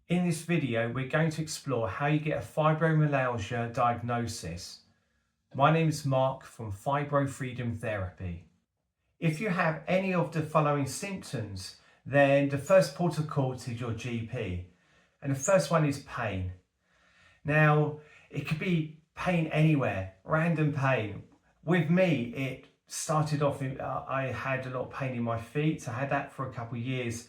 In this video, we're going to explore how you get a fibromyalgia diagnosis. My name is Mark from Fibro Freedom Therapy. If you have any of the following symptoms, then the first port of call is your GP. And the first one is pain. Now, it could be pain anywhere, random pain. With me, it started off, I had a lot of pain in my feet. I had that for a couple of years.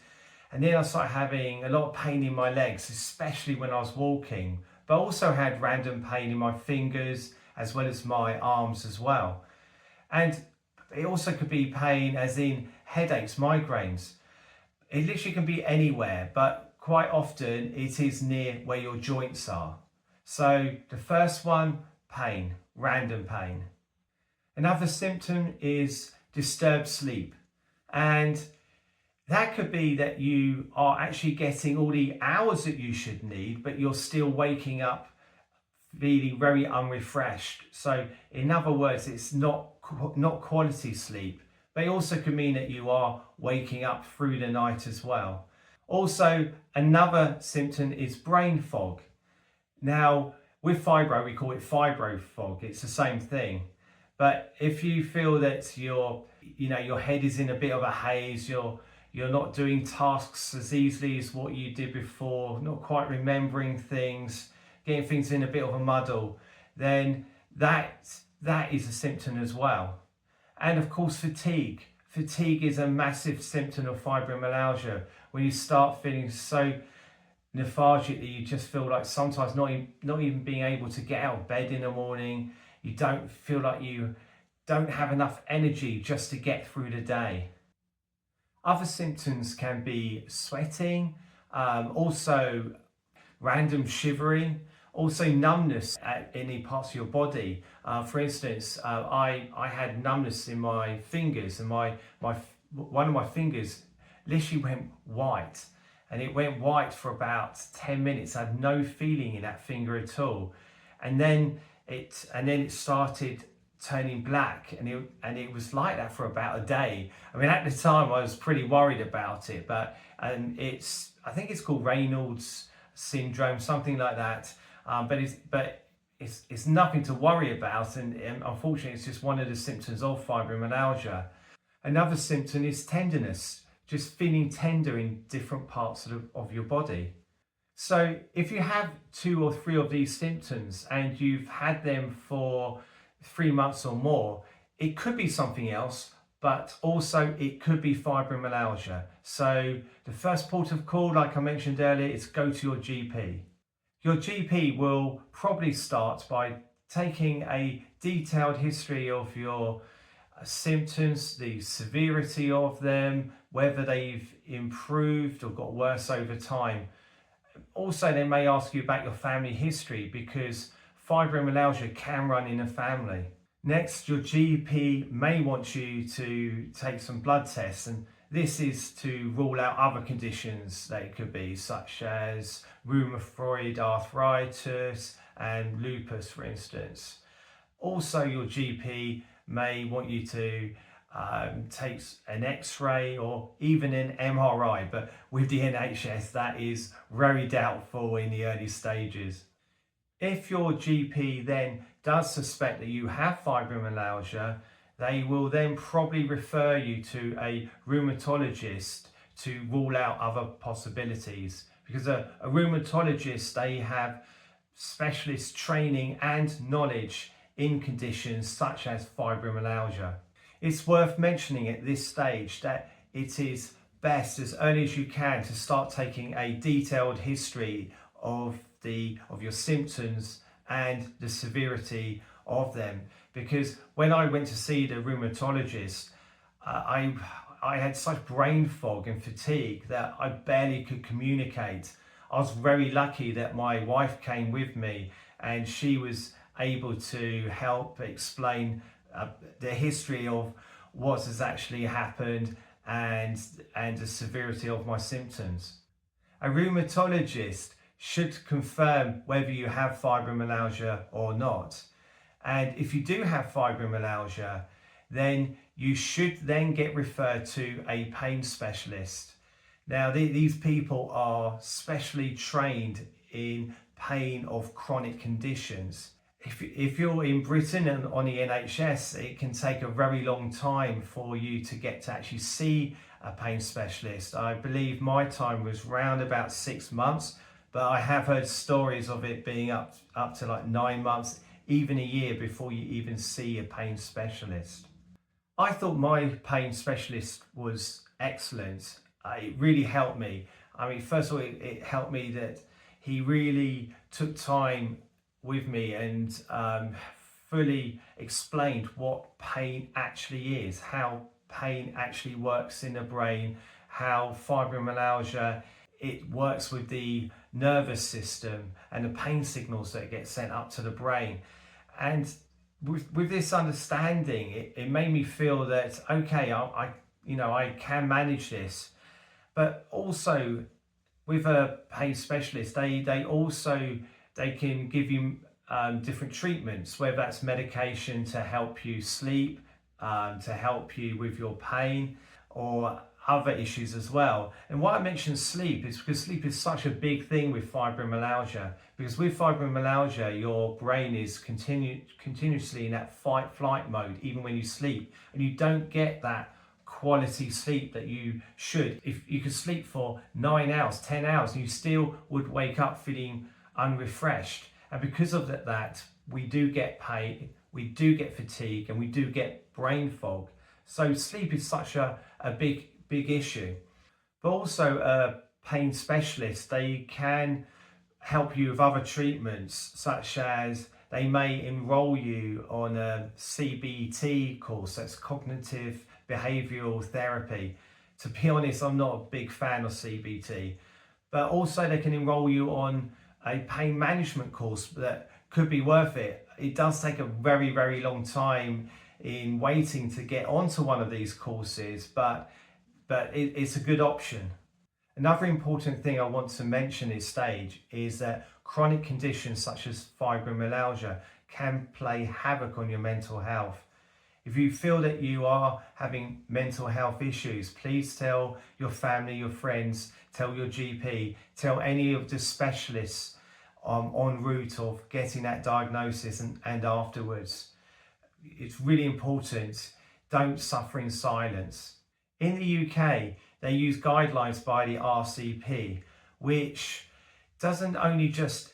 And then I started having a lot of pain in my legs, especially when I was walking, but I also had random pain in my fingers as well as my arms as well. And it also could be pain as in headaches, migraines. It literally can be anywhere, but quite often it is near where your joints are. So the first one, pain, random pain. Another symptom is disturbed sleep. And that could be that you are actually getting all the hours that you should need, but you're still waking up feeling very unrefreshed. So in other words, it's not quality sleep, but it also could mean that you are waking up through the night as well. Also, another symptom is brain fog. Now, with fibro, we call it fibro fog. It's the same thing. But if you feel that your head is in a bit of a haze, you're not doing tasks as easily as what you did before, not quite remembering things, getting things in a bit of a muddle, then that is a symptom as well. And of course, fatigue. Fatigue is a massive symptom of fibromyalgia. When you start feeling so lethargic that you just feel like sometimes not even being able to get out of bed in the morning, you don't feel like you don't have enough energy just to get through the day. Other symptoms can be sweating, also random shivering, also numbness at any parts of your body. For instance, I had numbness in my fingers, and one of my fingers literally went white, and it went white for about 10 minutes. I had no feeling in that finger at all, and then it started turning black, and it was like that for about a day. I mean, at the time I was pretty worried about it, but I think it's called Raynaud's syndrome, something like that. But it's nothing to worry about, and unfortunately it's just one of the symptoms of fibromyalgia. Another symptom is tenderness, just feeling tender in different parts of your body. So if you have 2 or 3 of these symptoms and you've had them for 3 months or more, it could be something else, but also it could be fibromyalgia. So the first port of call, like I mentioned earlier, is go to your GP. Your GP will probably start by taking a detailed history of your symptoms, the severity of them, whether they've improved or got worse over time. Also, they may ask you about your family history, because fibromyalgia can run in a family. Next, your GP may want you to take some blood tests, and this is to rule out other conditions that it could be, such as rheumatoid arthritis and lupus, for instance. Also, your GP may want you to take an X-ray or even an MRI, but with the NHS, that is very doubtful in the early stages. If your GP then does suspect that you have fibromyalgia, they will then probably refer you to a rheumatologist to rule out other possibilities, because a rheumatologist, they have specialist training and knowledge in conditions such as fibromyalgia. It's worth mentioning at this stage that it is best as early as you can to start taking a detailed history of your symptoms and the severity of them, because when I went to see the rheumatologist, I had such brain fog and fatigue that I barely could communicate. I was very lucky that my wife came with me, and she was able to help explain the history of what has actually happened and the severity of my symptoms. A rheumatologist should confirm whether you have fibromyalgia or not. And if you do have fibromyalgia, then you should then get referred to a pain specialist. Now, these people are specially trained in pain of chronic conditions. If you're in Britain and on the NHS, it can take a very long time for you to get to actually see a pain specialist. I believe my time was round about 6 months, but I have heard stories of it being up to like 9 months, even a year before you even see a pain specialist. I thought my pain specialist was excellent. It really helped me. I mean, first of all, it helped me that he really took time with me and fully explained what pain actually is, how pain actually works in the brain, how fibromyalgia, it works with the nervous system and the pain signals that get sent up to the brain. And with this understanding, it made me feel that, okay, I can manage this. But also with a pain specialist, they can give you different treatments, whether that's medication to help you sleep, to help you with your pain, or other issues as well. And why I mention sleep is because sleep is such a big thing with fibromyalgia. Because with fibromyalgia, your brain is continuously in that fight-flight mode, even when you sleep, and you don't get that quality sleep that you should. If you could sleep for 9 hours, 10 hours, and you still would wake up feeling unrefreshed. And because of that, we do get pain, we do get fatigue, and we do get brain fog. So sleep is such a big issue. But also a pain specialist, they can help you with other treatments, such as they may enroll you on a CBT course, that's cognitive behavioral therapy. To be honest, I'm not a big fan of CBT, but also they can enroll you on a pain management course that could be worth it. It does take a very, very long time in waiting to get onto one of these courses, but it's a good option. Another important thing I want to mention at this stage is that chronic conditions such as fibromyalgia can play havoc on your mental health. If you feel that you are having mental health issues, please tell your family, your friends, tell your GP, tell any of the specialists en route of getting that diagnosis and afterwards. It's really important. Don't suffer in silence. In the UK, they use guidelines by the RCP, which doesn't only just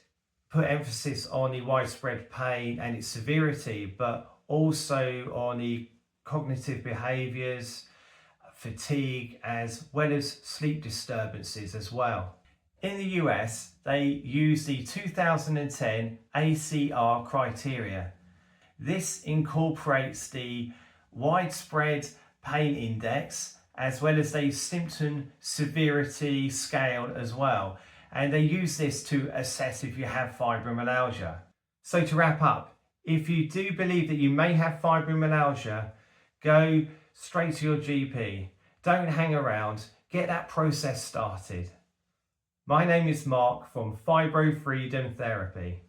put emphasis on the widespread pain and its severity, but also on the cognitive behaviours, fatigue, as well as sleep disturbances as well. In the US, they use the 2010 ACR criteria. This incorporates the widespread pain index as well as the symptom severity scale as well. And they use this to assess if you have fibromyalgia. So to wrap up, if you do believe that you may have fibromyalgia, go straight to your GP. Don't hang around. Get that process started. My name is Mark from Fibro Freedom Therapy.